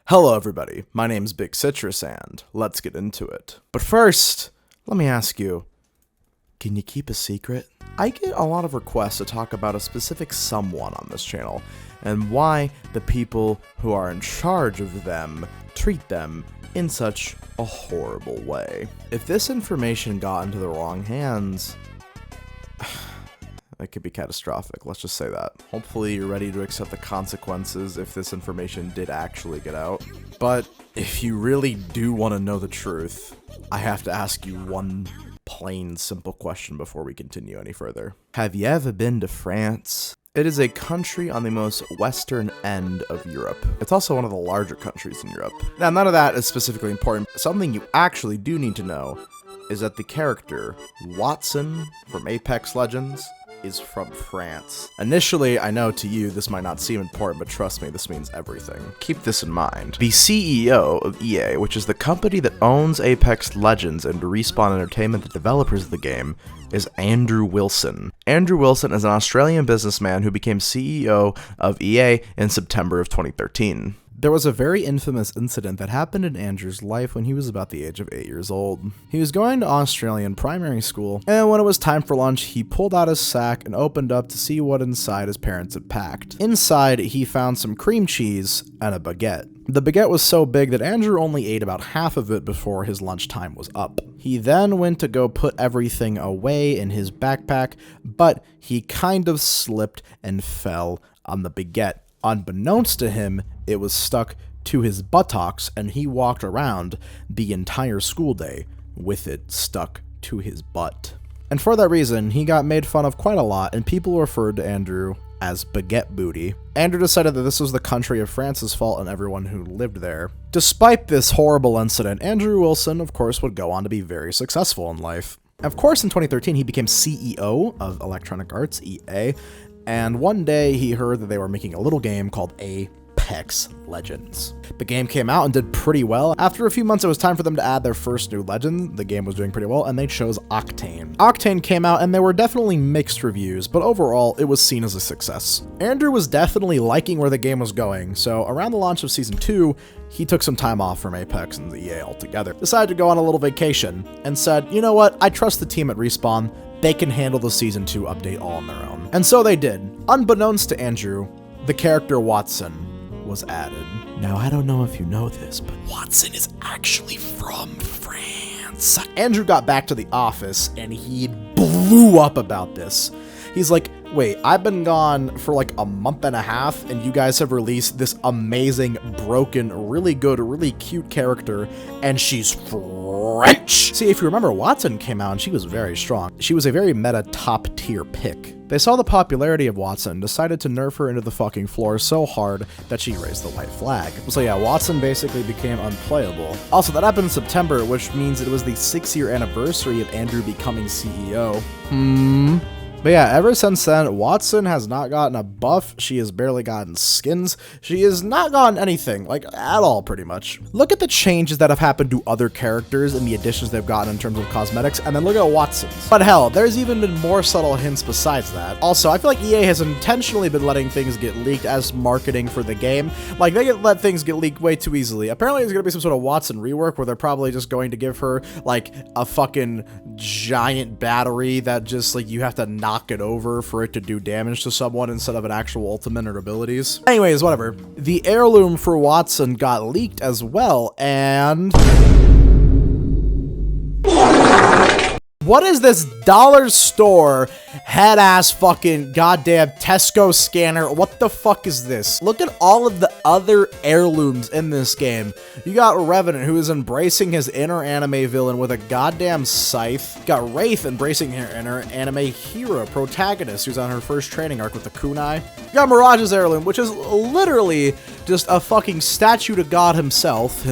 Hello everybody, my name's Big Citrus and let's get into it. But first, let me ask you, can you keep a secret? I get a lot of requests to talk about a specific someone on this channel, and why the people who are in charge of them treat them in such a horrible way. If this information got into the wrong hands, it could be catastrophic, let's just say that. Hopefully you're ready to accept the consequences if this information did actually get out. But if you really do want to know the truth, I have to ask you one plain, simple question before we continue any further. Have you ever been to France? It is a country on the most western end of Europe. It's also one of the larger countries in Europe. Now, none of that is specifically important. Something you actually do need to know is that the character, Wattson from Apex Legends, is from France. Initially, I know to you this might not seem important, but trust me, this means everything. Keep this in mind. The CEO of EA, which is the company that owns Apex Legends and Respawn Entertainment, the developers of the game, is Andrew Wilson. Andrew Wilson is an Australian businessman who became CEO of EA in September of 2013. There was a very infamous incident that happened in Andrew's life when he was about the age of 8 years old. He was going to Australian primary school, and when it was time for lunch, he pulled out his sack and opened up to see what inside his parents had packed. Inside, he found some cream cheese and a baguette. The baguette was so big that Andrew only ate about half of it before his lunchtime was up. He then went to go put everything away in his backpack, but he kind of slipped and fell on the baguette. Unbeknownst to him, it was stuck to his buttocks, and he walked around the entire school day with it stuck to his butt. And for that reason, he got made fun of quite a lot, and people referred to Andrew as Baguette Booty. Andrew decided that this was the country of France's fault and everyone who lived there. Despite this horrible incident, Andrew Wilson, of course, would go on to be very successful in life. Of course, in 2013, he became CEO of Electronic Arts, EA, and one day he heard that they were making a little game called Apex Legends. The game came out and did pretty well. After a few months, it was time for them to add their first new legend. The game was doing pretty well, and they chose Octane. Octane came out, and there were definitely mixed reviews, but overall, it was seen as a success. Andrew was definitely liking where the game was going, so around the launch of Season 2, he took some time off from Apex and the EA altogether, decided to go on a little vacation, and said, you know what, I trust the team at Respawn. They can handle the Season 2 update all on their own. And so they did. Unbeknownst to Andrew, the character Wattson was added. Now, I don't know if you know this, but Wattson is actually from France. Andrew got back to the office, and he blew up about this. He's like, wait, I've been gone for like a month and a half, and you guys have released this amazing, broken, really good, really cute character, and she's French. See, if you remember, Wattson came out and she was very strong. She was a very meta top tier pick. They saw the popularity of Wattson and decided to nerf her into the fucking floor so hard that she raised the white flag. So yeah, Wattson basically became unplayable. Also, that happened in September, which means it was the 6-year anniversary of Andrew becoming CEO. But yeah, ever since then, Wattson has not gotten a buff, she has barely gotten skins, she has not gotten anything, like, at all, pretty much. Look at the changes that have happened to other characters and the additions they've gotten in terms of cosmetics, and then look at Wattson's. But hell, there's even been more subtle hints besides that. Also, I feel like EA has intentionally been letting things get leaked as marketing for the game. Like, they let things get leaked way too easily. Apparently, there's gonna be some sort of Wattson rework where they're probably just going to give her, like, a fucking giant battery that just, like, you have to knock it over for it to do damage to someone instead of an actual ultimate or abilities. Anyways, whatever. The heirloom for Wattson got leaked as well, and what is this dollar store head-ass fucking goddamn Tesco scanner? What the fuck is this? Look at all of the other heirlooms in this game. You got Revenant, who is embracing his inner anime villain with a goddamn scythe. You got Wraith embracing her inner anime hero protagonist, who's on her first training arc with the kunai. You got Mirage's heirloom, which is literally just a fucking statue to God himself.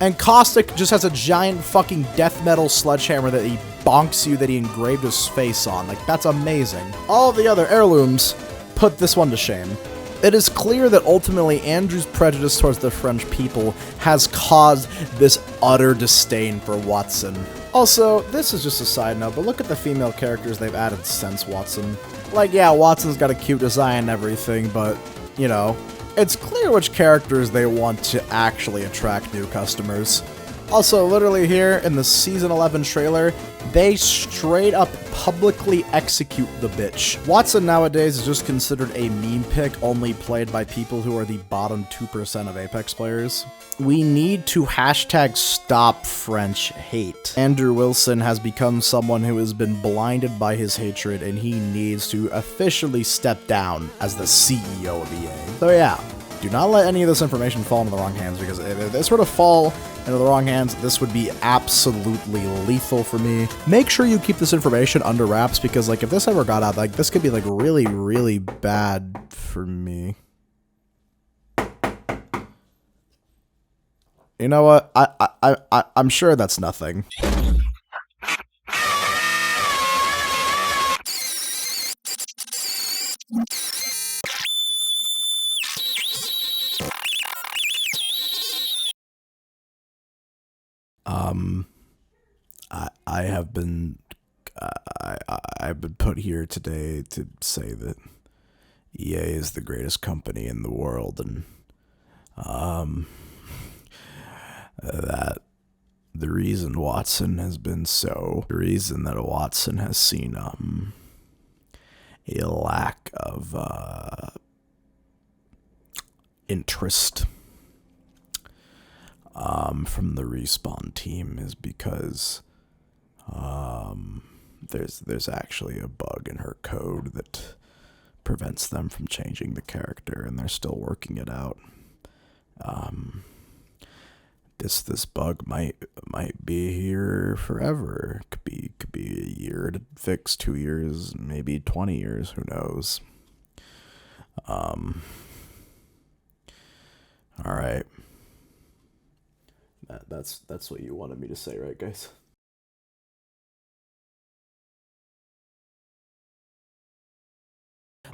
And Caustic just has a giant fucking death metal sledgehammer that he bonks you that he engraved his face on. Like, that's amazing. All of the other heirlooms put this one to shame. It is clear that ultimately Andrew's prejudice towards the French people has caused this utter disdain for Wattson. Also, this is just a side note, but look at the female characters they've added since Wattson. Like, yeah, Wattson's got a cute design and everything, but, you know, it's clear which characters they want to actually attract new customers. Also, literally here in the Season 11 trailer, they straight up publicly execute the bitch. Wattson nowadays is just considered a meme pick only played by people who are the bottom 2% of Apex players. We need to hashtag stop French hate. Andrew Wilson has become someone who has been blinded by his hatred, and he needs to officially step down as the CEO of EA. So yeah, do not let any of this information fall into the wrong hands, because if this were to fall into the wrong hands, this would be absolutely lethal for me. Make sure you keep this information under wraps, because like if this ever got out, like this could be like really, really bad for me. You know what? I'm sure that's nothing. I've been put here today to say that EA is the greatest company in the world, and that the reason Wattson has seen a lack of interest from the Respawn team is because there's actually a bug in her code that prevents them from changing the character, and they're still working it out. This bug might be here forever. Could be a year to fix, 2 years, maybe 20 years. Who knows? All right. That's what you wanted me to say, right, guys?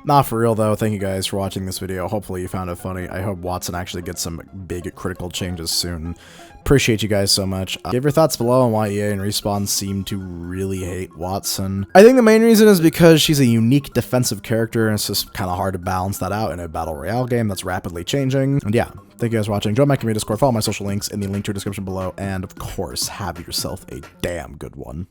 Not for real though, thank you guys for watching this video. Hopefully you found it funny. I hope Wattson actually gets some big critical changes soon. Appreciate you guys so much. Give your thoughts below on why EA and Respawn seem to really hate Wattson. I think the main reason is because she's a unique defensive character, and it's just kind of hard to balance that out in a battle royale game that's rapidly changing. And yeah, thank you guys for watching. Join my community Discord, follow my social links in the link to your description below, and of course, have yourself a damn good one.